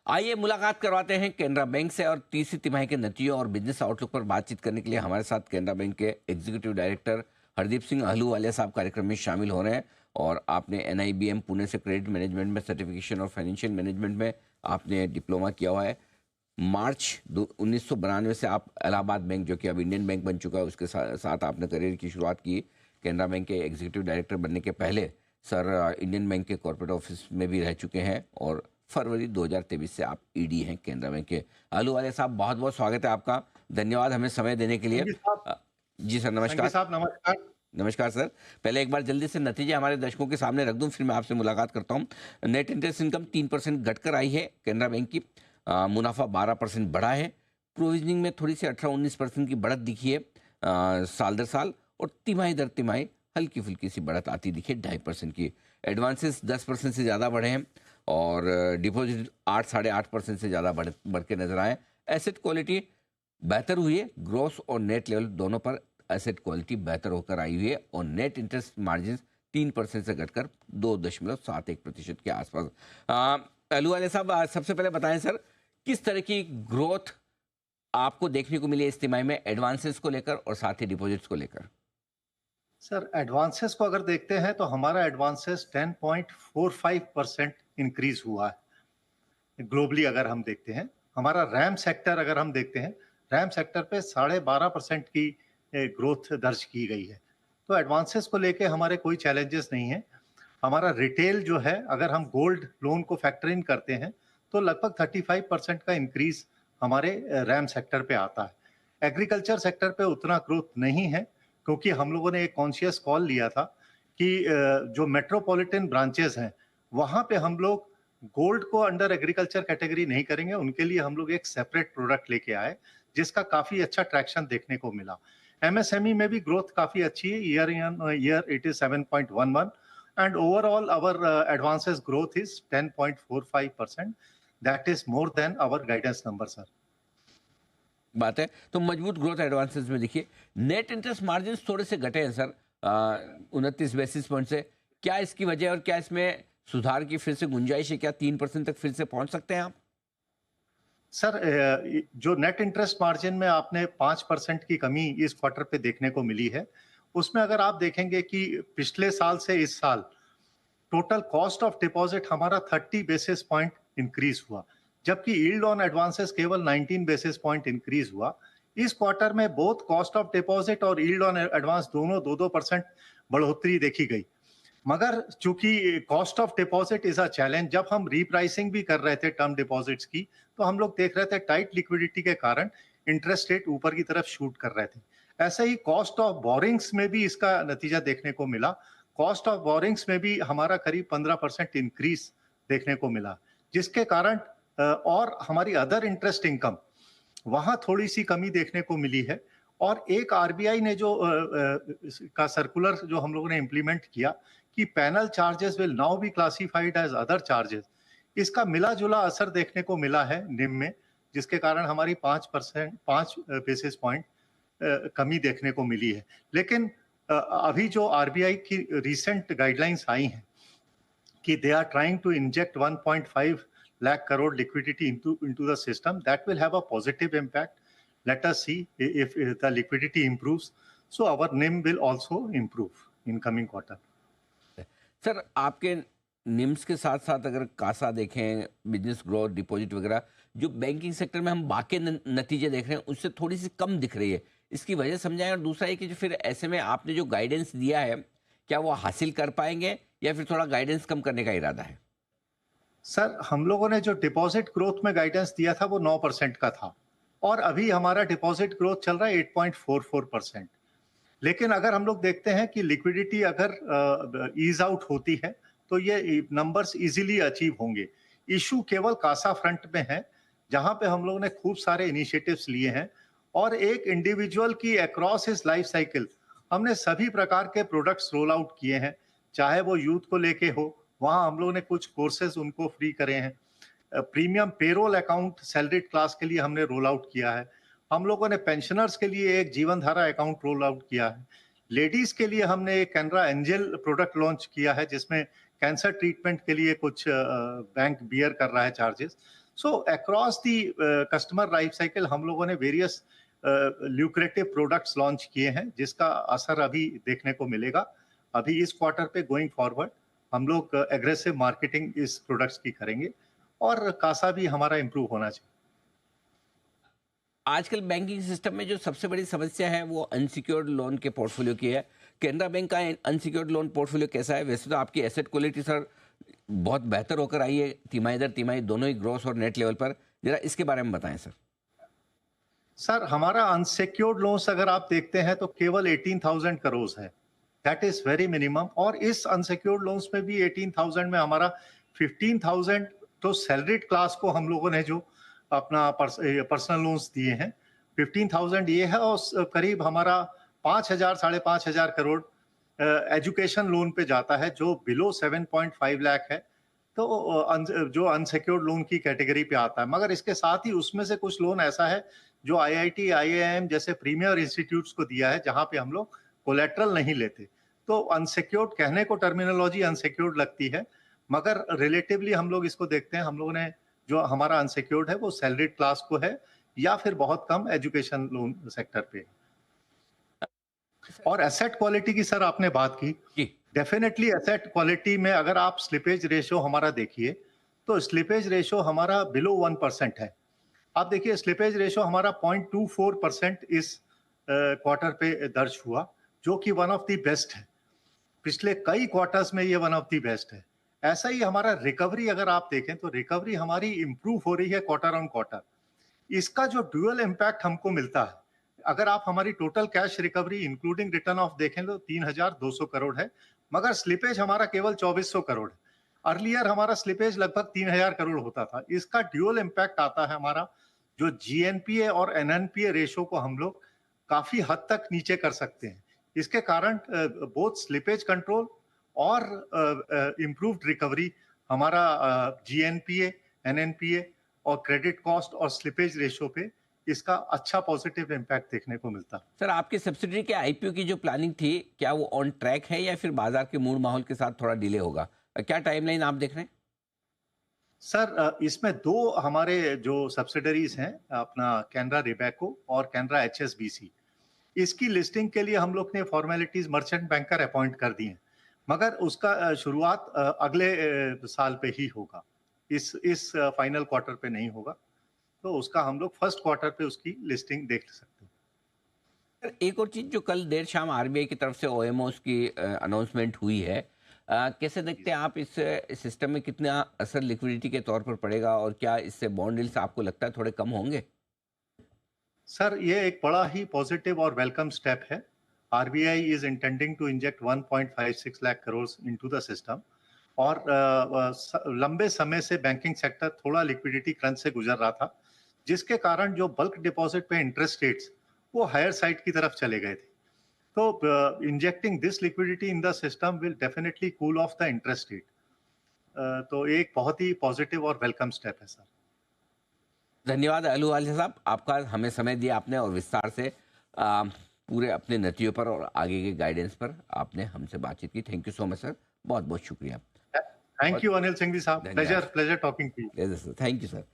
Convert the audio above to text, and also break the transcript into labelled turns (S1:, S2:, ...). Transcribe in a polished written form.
S1: आइए मुलाकात करवाते हैं केनरा बैंक से और तीसरी तिमाही के नतीजों और बिजनेस आउटलुक पर बातचीत करने के लिए हमारे साथ केनरा बैंक के एग्जीक्यूटिव डायरेक्टर हरदीप सिंह अहलूवालिया साहब कार्यक्रम में शामिल हो रहे हैं। और आपने एनआईबीएम पुणे से क्रेडिट मैनेजमेंट में सर्टिफिकेशन और फाइनेंशियल मैनेजमेंट में आपने डिप्लोमा किया हुआ है। मार्च 1992 से आप इलाहाबाद बैंक, जो कि अब इंडियन बैंक बन चुका है, उसके साथ आपने करियर की शुरुआत की। केनरा बैंक के एग्जीक्यूटिव डायरेक्टर बनने के पहले सर इंडियन बैंक के कॉर्पोरेट ऑफिस में भी रह चुके हैं और फरवरी 2023 से आप ईडी हैं केनरा बैंक के। अहलूवालिया साहब, बहुत बहुत स्वागत है आपका। धन्यवाद हमें समय देने के लिए।
S2: संगी साहब।
S1: जी सर,
S2: संगी
S1: नमस्कार।
S2: साहब नमस्कार।
S1: नमस्कार सर। पहले एक बार जल्दी से नतीजे हमारे दर्शकों के सामने रख दूं, फिर मैं आपसे मुलाकात करता हूं। नेट इंटरेस्ट इनकम 3% घटकर आई है केनरा बैंक की। मुनाफा 12% बढ़ा है। प्रोविजनिंग में थोड़ी सी 18-19% की बढ़त दिखी है साल दर साल। और तिमाही दर तिमाही हल्की फुल्की सी बढ़त आती दिखी 2.5% की। एडवांसेस 10% से ज़्यादा बढ़े हैं और डिपॉजिट 8-8.5% से ज़्यादा बढ़ के नजर आए। एसेट क्वालिटी बेहतर हुई है। ग्रॉस और नेट लेवल दोनों पर एसेट क्वालिटी बेहतर होकर आई हुई है और नेट इंटरेस्ट मार्जिन 3% से घटकर 2.71% के आसपास। अहलूवालिया साहब, सबसे पहले बताएं सर, किस तरह की ग्रोथ आपको देखने को मिली इस तिमाही में, एडवांसेस को लेकर और साथ ही डिपॉजिट्स को लेकर?
S2: सर एडवांसेस को अगर देखते हैं तो हमारा एडवांसेस 10.45% इंक्रीज हुआ है ग्लोबली। अगर हम देखते हैं हमारा रैम सेक्टर, अगर हम देखते हैं रैम सेक्टर पे 12.5% की ग्रोथ दर्ज की गई है। तो एडवांसेस को लेके हमारे कोई चैलेंजेस नहीं है। हमारा रिटेल जो है, अगर हम गोल्ड लोन को फैक्टर इन करते हैं तो लगभग 35% का इंक्रीज हमारे रैम सेक्टर पे आता है। एग्रीकल्चर सेक्टर पे उतना ग्रोथ नहीं है क्योंकि हम लोगों ने एक कॉन्शियस कॉल लिया था कि जो मेट्रोपॉलिटन ब्रांचेस हैं वहां पे हम लोग गोल्ड को अंडर एग्रीकल्चर कैटेगरी नहीं करेंगे। उनके लिए हम लोग एक सेपरेट प्रोडक्ट लेके आए जिसका काफी अच्छा ट्रैक्शन देखने को मिला। एमएसएमई में भी ग्रोथ काफी अच्छी है। Year it is 7.11 and overall our advances growth is 10.45%. That is more than our guidance number, sir.
S1: बात है तो मजबूत ग्रोथ एडवांसेस में देखिए। नेट इंटरेस्ट मार्जिन थोड़े से घटे हैं सर, 29 बेसिस पॉइंट से। क्या इसकी वजह है और क्या इसमें सुधार की फिर से गुंजाइश है? क्या 3% तक फिर से पहुंच सकते हैं आप?
S2: सर जो नेट इंटरेस्ट मार्जिन में आपने 5% की कमी इस क्वार्टर पे देखने को मिली है, उसमें अगर आप देखेंगे कि पिछले साल से इस साल टोटल कॉस्ट ऑफ डिपॉजिट हमारा 30 बेसिस पॉइंट इंक्रीज हुआ, जबकि यील्ड ऑन एडवांसेस केवल 19 बेसिस पॉइंट इंक्रीज हुआ। इस क्वार्टर में बोथ कॉस्ट ऑफ डिपॉजिट और यील्ड ऑन एडवांस दोनों 2-2% बढ़ोतरी देखी गई। मगर चूंकि cost of deposit is a challenge, जब हम रीप्राइसिंग भी कर रहे थे टर्म डिपॉजिट्स की तो हम लोग देख रहे थे टाइट लिक्विडिटी के कारण इंटरेस्ट रेट ऊपर की तरफ शूट कर रहे थे। ऐसे ही कॉस्ट ऑफ बोरिंग्स में भी इसका नतीजा देखने को मिला। कॉस्ट ऑफ बोरिंग्स में भी हमारा करीब 15% इंक्रीज देखने को मिला, जिसके कारण और हमारी अदर इंटरेस्ट इनकम वहां थोड़ी सी कमी देखने को मिली है। और एक आरबीआई ने जो का सर्कुलर जो हम लोगों ने इम्प्लीमेंट किया कि panel charges will now be classified as other charges, इसका मिला जुला असर देखने को मिला है निम में, जिसके कारण हमारी 5 बेसिस पॉइंट कमी देखने को मिली है। लेकिन अभी जो आरबीआई की रिसेंट गाइडलाइंस आई हैं कि they are trying to inject 1.5 lakh crore liquidity into the system, that will have a positive impact. Let us see if the liquidity improves, so our NIM will also improve in coming quarter.
S1: Sir, आपके निम्स के साथ साथ अगर कासा देखें, business growth, deposit वगैरह, जो banking sector में हम बाकी नतीजे देख रहे हैं उससे थोड़ी सी कम दिख रही है, इसकी वजह समझाएं। और दूसरा है कि जो फिर ऐसे में आपने जो गाइडेंस दिया है, क्या वो हासिल कर पाएंगे या फिर थोड़ा गाइडेंस कम करने का इरादा है?
S2: सर हम लोगों ने जो डिपॉजिट ग्रोथ में गाइडेंस दिया था वो 9% का था और अभी हमारा डिपॉजिट ग्रोथ चल रहा है 8.44%। लेकिन अगर हम लोग देखते हैं कि लिक्विडिटी अगर ईज आउट होती है तो ये नंबर्स इजीली अचीव होंगे। इशू केवल कासा फ्रंट में है, जहां पे हम लोगों ने खूब सारे इनिशिएटिव्स लिए हैं और एक इंडिविजुअल की अक्रॉस हिज लाइफ साइकिल हमने सभी प्रकार के प्रोडक्ट्स रोल आउट किए हैं। चाहे वो यूथ को लेके हो, वहां हम लोगों ने कुछ कोर्सेज उनको फ्री करे हैं। Premium payroll account salaried class के लिए हमने रोल आउट किया है। हम लोगों ने पेंशनर्स के लिए एक जीवन धारा अकाउंट रोल आउट किया है। लेडीज के लिए हमने एक कैनरा एंजल प्रोडक्ट लॉन्च किया है जिसमें कैंसर ट्रीटमेंट के लिए कुछ बैंक बियर कर रहा है charges. So across the customer life cycle हम लोगों ने वेरियस ल्यूक्रेटिव प्रोडक्ट्स लॉन्च किए हैं, जिसका असर अभी देखने को मिलेगा। अभी इस क्वार्टर पे गोइंग फॉरवर्ड हम लोग एग्रेसिव मार्केटिंग इस प्रोडक्ट्स की करेंगे और कासा भी हमारा इम्प्रूव होना चाहिए।
S1: आजकल बैंकिंग सिस्टम में जो सबसे बड़ी समस्या है वो अनसिक्योर्ड लोन के पोर्टफोलियो की है। कैनरा बैंक का अनसिक्योर्ड लोन पोर्टफोलियो कैसा है? वैसे तो आपकी एसेट क्वालिटी सर बहुत बेहतर होकर आई है, तिमाही दर तिमाही दोनों ही ग्रॉस और नेट लेवल पर। जरा इसके बारे में बताएं सर।
S2: सर हमारा अनसिक्योर्ड लोन्स अगर आप देखते हैं तो केवल 18,000 करोड़ है। That is very minimum. और इस अनसिक्योर्ड लोन्स में भी 18,000 में हमारा 15,000 तो सैलरीड क्लास को हम लोगों ने जो अपना पर्सनल लोन्स दिए हैं, 15,000 ये है। और करीब हमारा 5,000 5,500 करोड़ एजुकेशन लोन पे जाता है जो बिलो 7.5 लाख है। तो जो अनसिक्योर्ड लोन की कैटेगरी पे आता है। मगर इसके साथ ही उसमें से कुछ लोन ऐसा है जो आईआईटी आईआईएम जैसे प्रीमियर इंस्टीट्यूट्स को दिया है, जहां पे हम लोग कोलेट्रल नहीं लेते। तो अनसिक्योर्ड कहने को टर्मिनोलॉजी अनसिक्योर्ड लगती है, मगर रिलेटिवली हम लोग इसको देखते हैं। हम लोगों ने जो हमारा अनसिक्योर्ड है वो सैलरीड क्लास को है या फिर बहुत कम एजुकेशन लोन सेक्टर पे। और एसेट क्वालिटी की सर आपने बात की,
S1: जी।
S2: डेफिनेटली एसेट क्वालिटी में अगर आप स्लिपेज रेशियो हमारा देखिए तो स्लिपेज रेशियो हमारा बिलो 1% है। आप देखिए स्लिपेज रेशियो हमारा 0.24% इस क्वार्टर पे दर्ज हुआ, जो कि वन ऑफ द बेस्ट है। पिछले कई क्वार्टर्स में ये वन ऑफ द बेस्ट है। ऐसा ही हमारा रिकवरी अगर आप देखें तो रिकवरी हमारी इंप्रूव हो रही है क्वार्टर ऑन क्वार्टर। इसका जो ड्यूअल इम्पैक्ट हमको मिलता है, अगर आप हमारी total cash recovery including return of देखें तो 3,200 करोड़ है, मगर स्लिपेज हमारा केवल 2,400 करोड़ है। अर्लियर हमारा स्लिपेज लगभग 3,000 करोड़ होता था। इसका ड्यूअल इम्पैक्ट आता है हमारा जो जीएनपीए और एनएनपीए रेशो को हम लोग काफी हद तक नीचे कर सकते हैं। इसके कारण बोथ स्लिपेज कंट्रोल और इम्प्रूव्ड रिकवरी हमारा जीएनपीए, एनएनपीए और क्रेडिट कॉस्ट और स्लिपेज रेशो पे इसका अच्छा पॉजिटिव इम्पैक्ट देखने को मिलता है।
S1: सर आपकी सब्सिडरी के आईपीओ की जो प्लानिंग थी, क्या वो ऑन ट्रैक है या फिर बाजार के मूड माहौल के साथ थोड़ा डिले होगा? क्या टाइमलाइन आप देख रहे हैं?
S2: सर इसमें दो हमारे जो सब्सिडरीज हैं, अपना कैनरा रेबैको और कैनरा एचएसबीसी, इसकी लिस्टिंग के लिए हम लोग ने फॉर्मेलिटीज मर्चेंट बैंकर अपॉइंट कर दी हैं, मगर उसका शुरुआत अगले साल पे ही होगा। इस फाइनल क्वार्टर पे नहीं होगा। तो उसका हम लोग फर्स्ट क्वार्टर पे उसकी लिस्टिंग देख सकते हैं।
S1: सर एक और चीज जो कल देर शाम आरबीआई की तरफ से ओएमओस की अनाउंसमेंट हुई है, कैसे देखते हैं आप इस सिस्टम में कितना असर लिक्विडिटी के तौर पर पड़ेगा और क्या इससे बॉन्ड डील्स आपको लगता है थोड़े कम होंगे?
S2: सर ये एक बड़ा ही पॉजिटिव और वेलकम स्टेप है। RBI is intending to inject 1.56 lakh crore into the system. और लंबे समय से बैंकिंग सेक्टर थोड़ा लिक्विडिटी क्रंच से गुजर रहा था, जिसके कारण जो बल्क डिपॉजिट पे इंटरेस्ट रेट्स वो हायर साइड की तरफ चले गए थे। तो injecting this liquidity in the system will definitely cool off the interest rate. तो एक बहुत ही पॉजिटिव और वेलकम स्टेप है सर।
S1: धन्यवाद अहलूवालिया साहब, आपका हमें समय दिया आपने और विस्तार से पूरे अपने नतीजों पर और आगे के गाइडेंस पर आपने हमसे बातचीत की। Thank you so much sir, बहुत बहुत शुक्रिया।
S2: थैंक यू अनिल सिंह जी साहब,
S1: धन्यवाद।
S2: Pleasure talking to you.
S1: Thank you sir.